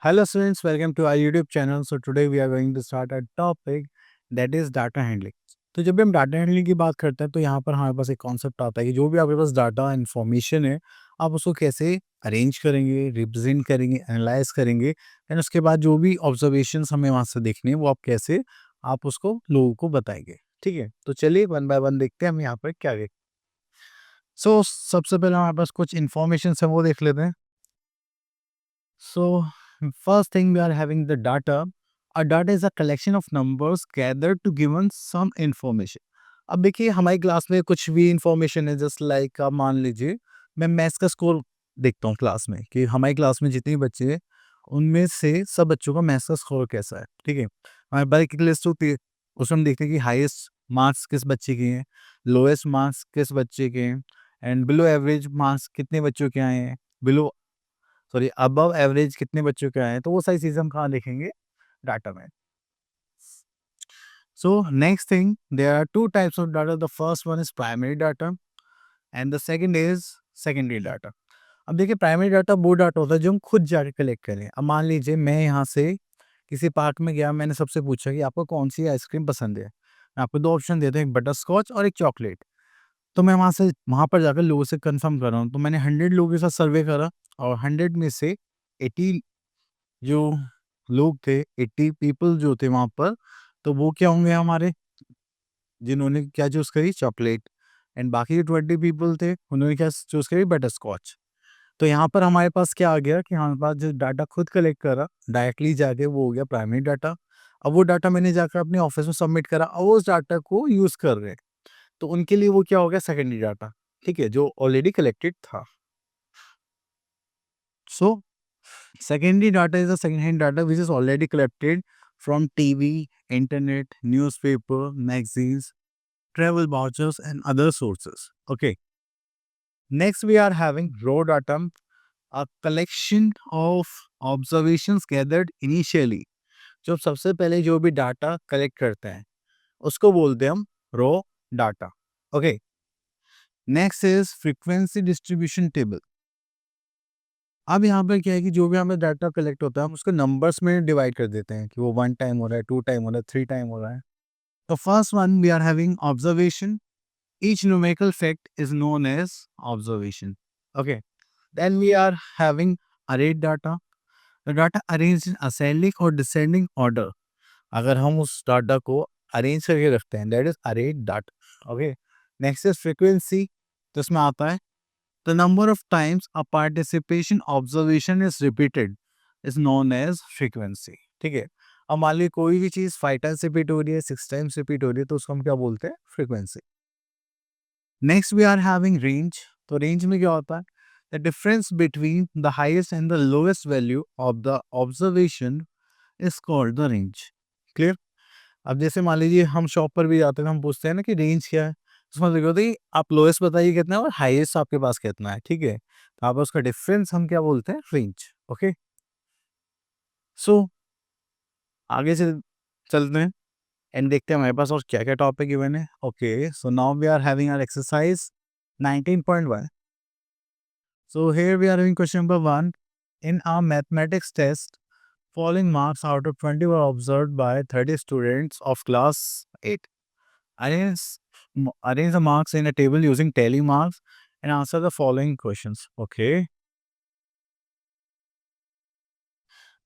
Hello students, welcome to our YouTube channel. So today we are going to start a topic that is data handling. तो जब भी हम data handling की बात करते हैं तो यहाँ पर हमारे पास एक कॉन्सेप्ट आता है कि जो भी आपके पास डाटा इन्फॉर्मेशन है आप उसको कैसे अरेंज करेंगे, रिप्रेजेंट करेंगे, एनालाइज करेंगे एंड उसके बाद जो भी ऑब्जर्वेशंस हमें वहाँ से देखने हैं वो आप कैसे आप उसको लोगों को बताएंगे। ठीक है, तो चलिए वन बाय वन देखते हैं हम यहाँ पर क्या देख। सबसे पहले हमारे पास कुछ इन्फॉर्मेशन है वो देख लेते हैं। So, first thing we are having the data. A data is a collection of numbers gathered to given some information. अब देखिए हमारी क्लास में कुछ भी इंफॉर्मेशन है जस्ट लाइक आप मान लीजिए मैं मैथ्स का स्कोर देखता हूँ क्लास में कि हमारी क्लास में जितने बच्चे हैं उनमें से सब बच्चों का मैथ्स का स्कोर कैसा है। ठीक है, हमारे पास एक लिस्ट होती है, उसमें हम देखते हैं कि हाईएस्ट मार्क्स किस बच्चे के हैं, लोएस्ट मार्क्स किस बच्चे के हैं एंड बिलो एवरेज मार्क्स कितने बच्चों के आए हैं, बिलो सॉरी अबव एवरेज कितने बच्चों के आए हैं, तो वो सारी चीज़ें हम कहाँ देखेंगे? डाटा में। So next thing there are 2 types of data, the first one is primary data and the second is secondary data. अब देखिए प्राइमरी डाटा वो डाटा होता है जो हम खुद जाके कलेक्ट करें। अब मान लीजिए मैं यहाँ से किसी पार्क में गया, मैंने सबसे पूछा कि आपको कौन-सी आइसक्रीम पसंद है? मैं आपको 2 ऑप्शन देता हूँ, एक बटरस्कॉच और एक चॉकलेट। तो मैं वहाँ पर जाकर लोगों से कन्फर्म कर रहा हूँ। तो मैंने 100 लोगों के साथ सर्वे करा और 100 में से 80 जो लोग थे, 80 पीपल जो थे वहाँ पर, तो वो क्या होंगे हमारे, जिन्होंने क्या चूज़ करी? चॉकलेट एंड बाकी जो 20 पीपल थे, उन्होंने क्या चूज़ करी? बटरस्कॉच। तो यहाँ पर हमारे पास क्या आ गया कि हमारे पास जो डाटा खुद कलेक्ट करा, डायरेक्टली जाके वो हो गया प्राइमरी डाटा। अब वो डाटा मैंने जाकर अपने ऑफ़िस में सबमिट करा और वो उस डाटा को यूज़ कर रहे हैं, तो उनके लिए वो क्या हो गया? सेकेंडरी डाटा, ठीक है? जो ऑलरेडी कलेक्टेड था। सो secondary data is a second-hand data which is already collected from TV, internet, newspaper, magazines, travel vouchers, and other sources. Okay. Next, we are having raw data, a collection of observations gathered initially. जो सबसे पहले जो भी data collect करते हैं उसको बोलते हैं हम raw data. Okay, next is frequency distribution table. अब यहाँ पे क्या है कि जो भी हमें डाटा कलेक्ट होता है हम उसको नंबर्स में डिवाइड कर देते हैं कि वो 1 टाइम हो रहा है, 2 टाइम हो रहा है, 3 टाइम हो रहा है। तो first one we are having observation, each numerical fact is known as observation. Okay, then we are having arrayed data, the data arranged in ascending और डिसेंडिंग ऑर्डर। अगर हम उस डाटा को अरेंज करके रखते हैं that is arrayed data. Okay, next is frequency, तो इसमें आता है the number of times a participation observation is repeated is known as frequency। ठीक है, अब मान लीजिए कोई भी चीज 5 टाइम्स रिपीट हो रही है, 6 टाइम्स रिपीट हो रही है, तो उसको हम क्या बोलते हैं? Frequency. Next we are having range, तो रेंज में क्या होता है? The difference between the highest and the lowest value of the observation is called the range. Clear? अब जैसे मान लीजिए हम शॉप पर भी जाते हैं, हम पूछते हैं ना कि रेंज क्या है, उसमें लिखा होता है कि आप लोएस्ट बताइए कितना है और हाईएस्ट आपके पास कितना है। ठीक है, तो आप उसका डिफरेंस हम क्या बोलते हैं? रेंज। ओके, सो आगे से चलते हैं एंड देखते हैं हमारे पास और क्या क्या टॉपिक गिवन है। Okay, so now we are having our exercise 19.1। So here we are having question number 1, in a mathematics test following marks out of 20 were observed by 30 students of class 8. Arrange, arrange the marks in a table using tally marks and answer the following questions. Okay.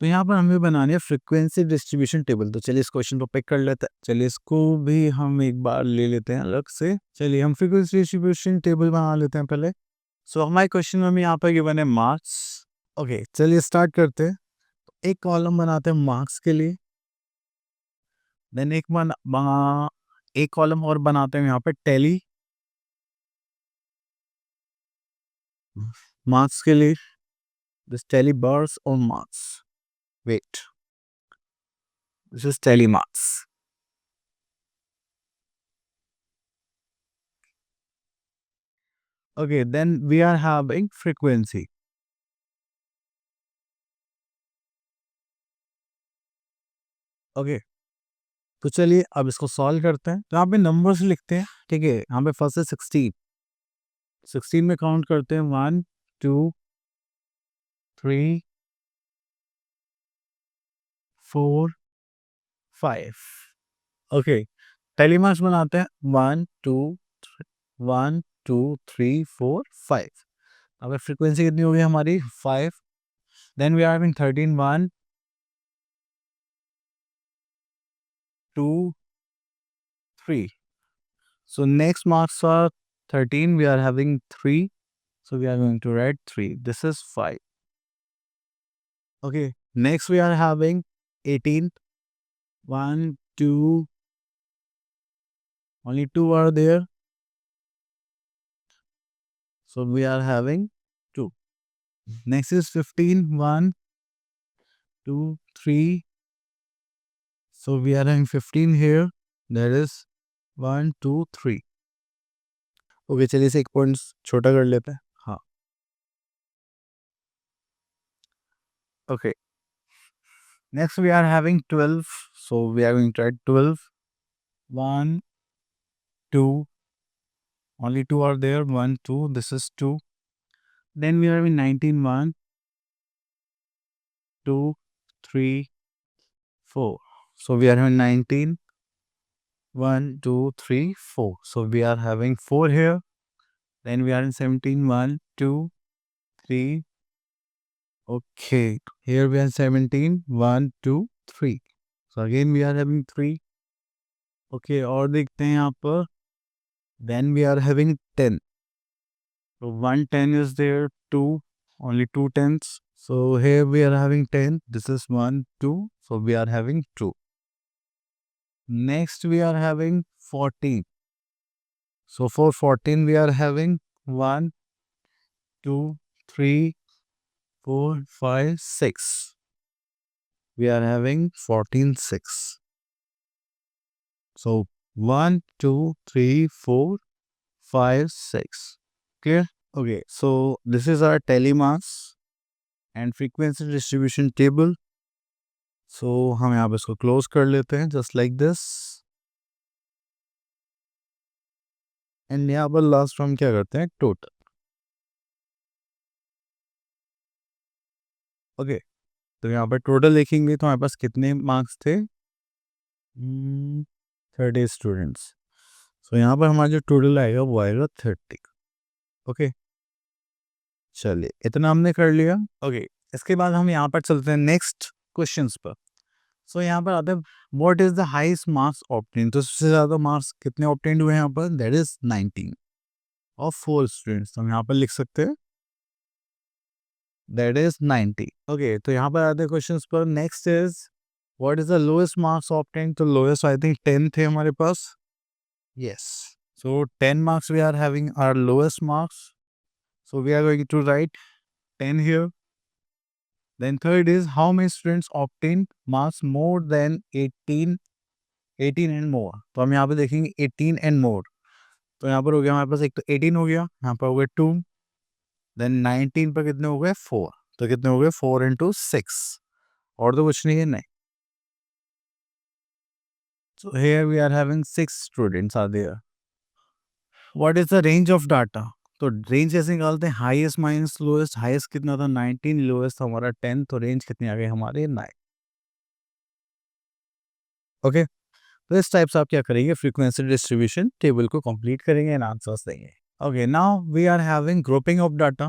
तो यहाँ पर हमें बनानी है frequency distribution table. तो चलिए इस question को पिक कर लेते हैं। चलिए इसको भी हम एक बार ले लेते हैं अलग से। चलिए हम फ्रीक्वेंसी डिस्ट्रीब्यूशन टेबल बना लेते हैं पहले। सो हमारे क्वेश्चन में यहाँ पर गिवन है मार्क्स। ओके, चलिए स्टार्ट करते हैं। एक कॉलम बनाते हैं मार्क्स के लिए, देन एक कॉलम और बनाते हैं यहाँ पे टैली मार्क्स के लिए, this tally bars or marks, wait, this is tally marks। Okay, then we are having frequency। Okay, तो चलिए अब इसको सॉल्व करते हैं। तो यहाँ पे नंबर्स लिखते हैं। ठीक है, यहाँ पे फर्स्ट है 16, 16 में काउंट करते हैं 1 2 3 4, 5. ओके, टेलीमार्क्स बनाते हैं 1 2 1 2 3 4 5. अगर फ्रीक्वेंसी कितनी होगी हमारी 5, then we are having 13 1 2 3. So next marks are 13, we are having 3, so we are going to write 3. This is 5. Okay, next we are having 18, 1 2, only 2 are there, so we are having 2. Next is 15, 1 2 3, so we are having 15 here, that is 1 2 3. Okay, चलिए इसे एक point छोटा कर लेते हैं. हाँ, okay. Next we are having 12, so we are going to write 12, 1 2, only 2 are there, 1 2, this is 2. Then we are having 19, 1 2 3 4. So we are having 19, 1 2 3 4. So we are having 4 here. Then we are in 17, 1 2 3. Okay, here we are 17, 1 2 3. So again we are having 3. Okay, और देखते हैं यहाँ पर. Then we are having 10. So 1 10 is there, 2, only 2 tens. So here we are having 10. This is 1 2. So we are having 2. Next we are having 14. So for 14 we are having 1 2 3 4 5 6. We are having 14 6. So 1 2 3 4 5 6. Clear? Okay, so this is our telemass and frequency distribution table. So हम यहाँ पे इसको close कर लेते हैं just like this. And यहाँ पर last हम क्या करते हैं टोटल. ओके, तो यहाँ पर टोटल देखेंगे तो हमारे पास कितने मार्क्स थे. 30 स्टूडेंट्स. सो यहाँ पर हमारा जो टोटल आएगा वो आएगा 30. ओके, चलिए इतना हमने कर लिया. ओके, इसके बाद हम यहाँ पर चलते हैं नेक्स्ट क्वेश्चंस पर. सो यहाँ पर आते हैं what is the highest marks obtain. तो सबसे ज़्यादा मार्क्स कितने ऑब्टेन हुए यहाँ पर, दैट इज 19 ऑफ 4 स्टूडेंट्स. तो हम यहाँ पर लिख सकते हैं that is 90. Okay, तो यहाँ पर आते हैं क्वेश्चंस पर. Next is what is the lowest marks obtain. तो लोएस्ट आई थिंक 10 थे हमारे पास. Yes, so 10 marks we are having our lowest marks, so we are going to write 10 here. Then third is how many students obtained marks more than 18 and more. तो हम यहाँ पे देखेंगे 18 and more. तो यहाँ पर हो गया हमारे पास एक तो 18 हो गया, यहाँ पर हो गया 2, देन 19 पर कितने हो गए 4. तो कितने हो गए 4 into 6, और तो कुछ नहीं है. नहीं. So here we are having 6 students are there. What is the range of data? तो रेंज कैसे निकालते हैं, हाईएस्ट माइनस लोएस्ट. हाईएस्ट कितना था 19, लोएस्ट हमारा 10, तो रेंज कितनी आ गई हमारे 9. ओके, तो इस टाइप से आप क्या करेंगे, फ्रीक्वेंसी डिस्ट्रीब्यूशन टेबल को कंप्लीट करेंगे एंड आंसर्स देंगे. Okay, now we are having grouping of data.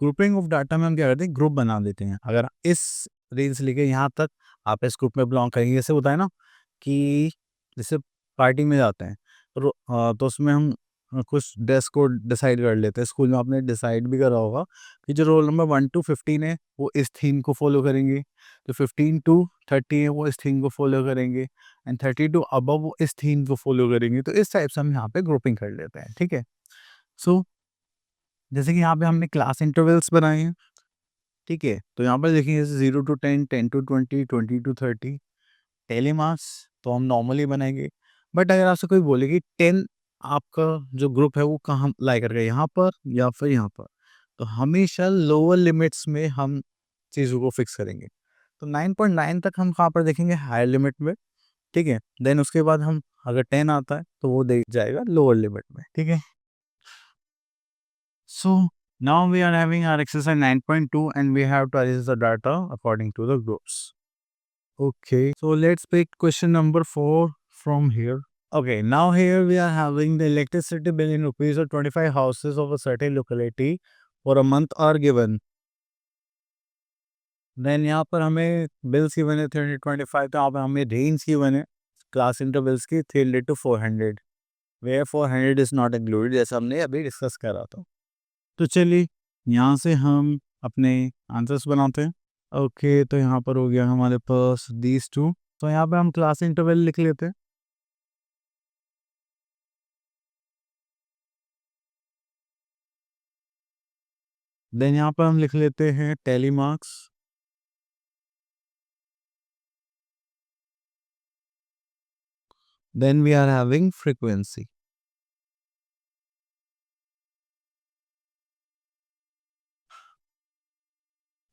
Grouping of data में हम क्या करते हैं, ग्रुप बना देते हैं. अगर इस रेंज से लेके यहाँ तक आप इस ग्रुप में बिलोंग करेंगे, जैसे होता है ना कि जैसे पार्टी में जाते हैं तो उसमें हम कुछ ड्रेस कोड डिसाइड कर लेते हैं. स्कूल में आपने डिसाइड भी करा होगा कि जो रोल नंबर 1 to 15 है वो इस थीम को फॉलो करेंगे, जो 15 to 30 है वो इस थीम को फॉलो करेंगे, एंड 30 to अबव वो इस थीम को फॉलो करेंगे. तो इस टाइप से हम यहाँ पे ग्रुपिंग कर लेते हैं. ठीक है, सो जैसे कि यहाँ पे हमने क्लास इंटरवल्स बनाए हैं. ठीक है, तो यहाँ पर देखिए जैसे 0 to 10, 10 to 20, 20 to 30. टेलीमास तो हम नॉर्मली बनाएंगे, बट अगर आपसे कोई बोले कि 10 आपका जो ग्रुप है वो कहाँ लाई करेगा, यहाँ पर या फिर यहाँ पर, तो हमेशा लोअर लिमिट्स में हम चीज़ों को फिक्स करेंगे. तो 9.9 तक हम कहाँ पर देखेंगे, हायर लिमिट में. ठीक है, देन उसके बाद हम अगर 10 आता है तो वो देख जाएगा लोअर लिमिट में. ठीक है, so now we are having our exercise 9.2 and we have to arrange the data according to the groups. Okay, so let's pick question number 4 from here. Okay, now here we are having the electricity bill in rupees of 25 houses of a certain locality for a month are given. Then यहाँ पर हमें bills given है 325, तो यहाँ पर हमें range given है class intervals की 300 to 400, where 400 is not included, जैसा हमने अभी डिस्कस करा था. तो चलिए यहाँ से हम अपने आंसर्स बनाते हैं. ओके, तो यहाँ पर हो गया हमारे पास these two. तो यहाँ पे हम क्लास इंटरवल लिख लेते हैं. देन यहाँ पर हम लिख लेते हैं tally marks. Then we are having frequency.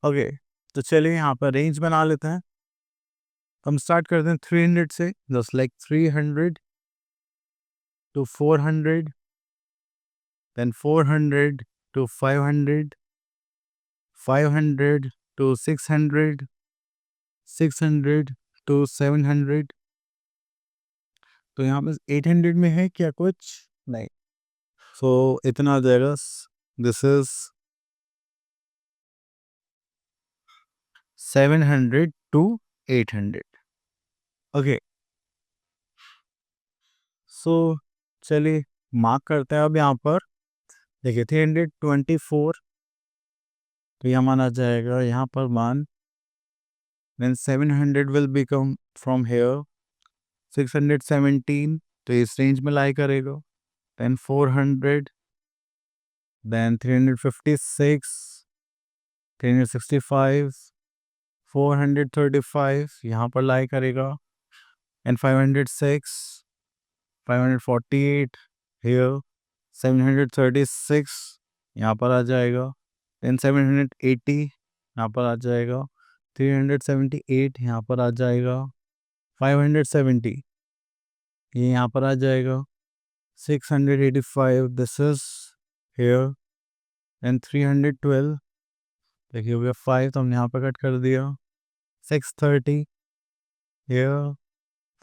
Okay, तो चलिए यहाँ पर रेंज बना लेते हैं. हम स्टार्ट करते हैं 300 से, just like 300 to 400, then 400 to 500, 500 to 600, 600 to 700. तो यहाँ पर 800 में है क्या कुछ नहीं, सो इतना आ जाएगा. This is 700 to 800. ओके, सो चलिए मार्क करते हैं. अब यहाँ पर देखिए 324, तो यह मान आ जाएगा यहाँ पर मान. Then 700 will become from here 617, तो इस रेंज में लाई करेगा. देन 400, देन 356, 365, 435 यहाँ पर लाई करेगा. एंड 506, 548 here, 736 यहाँ पर आ जाएगा. देन 780 यहाँ पर आ जाएगा. 378 यहाँ पर आ जाएगा. 570 ये यहाँ पर आ जाएगा. 685 दिस इज here. एंड 312 देखिए हो गया 5, तो हमने यहाँ पर कट कर दिया. 630 here.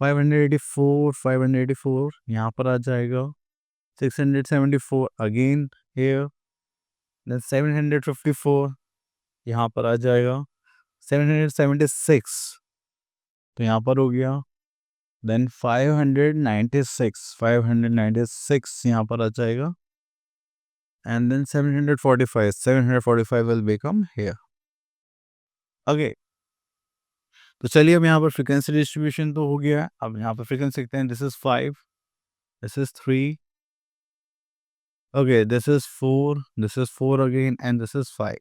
584, 584 यहाँ पर आ जाएगा. 674 अगेन here. देन 754 यहाँ पर आ जाएगा. 776 तो यहाँ पर हो गया. देन 596 यहाँ पर आ जाएगा. And then 745 will become here. Okay, तो चलिए अब यहाँ पर फ्रीक्वेंसी डिस्ट्रीब्यूशन तो हो गया है. अब यहाँ पर फ्रीक्वेंसी लिखते हैं. This is 5, this is 3, okay, this is 4, this is 4 again, and this is 5.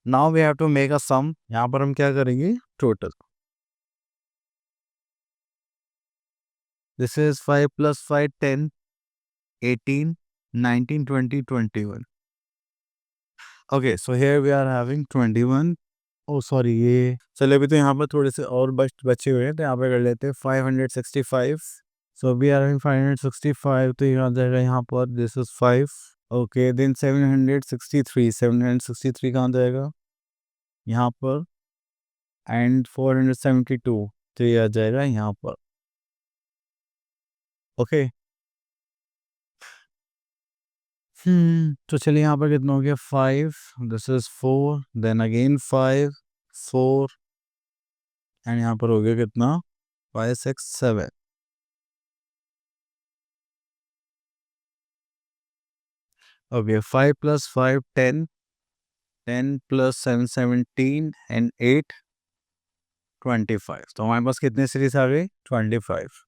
Now we have to make a sum. यहाँ पर हम क्या करेंगे, total. This is 5 plus 5, 10, 18, 19, 20, 21. Okay, so here we are having 21. Oh sorry, ये चलिए अभी तो यहाँ पर थोड़े से और बचे हुए हैं, तो यहाँ पे कर लेते हैं 565. So we are having 565, तो यहाँ आ जाएगा यहाँ पर this is 5. ओके, देन 763 कहाँ जाएगा यहाँ पर. एंड 472 तो ये आ जाएगा यहाँ पर. ओके, तो चलिए यहाँ पर कितना हो गया 5, this is 4, then again 5, 4, and यहाँ पर हो गया कितना 5, 6, 7. Okay, 5 plus 5, 10, 10 plus 7, 17, and 8, 25. तो हमारे पास कितने सीरीज आ गई 25.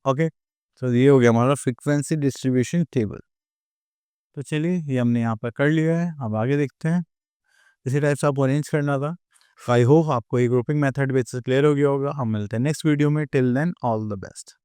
ओके, तो ये हो गया हमारा फ्रीक्वेंसी डिस्ट्रीब्यूशन टेबल. तो चलिए ये हमने यहाँ पर कर लिया है. अब आगे देखते हैं. इसी टाइप से आपको अरेंज करना था. आई होप आपको ये ग्रुपिंग मेथड बेसिस क्लियर हो गया होगा. हम मिलते हैं नेक्स्ट वीडियो में. Till then all the best.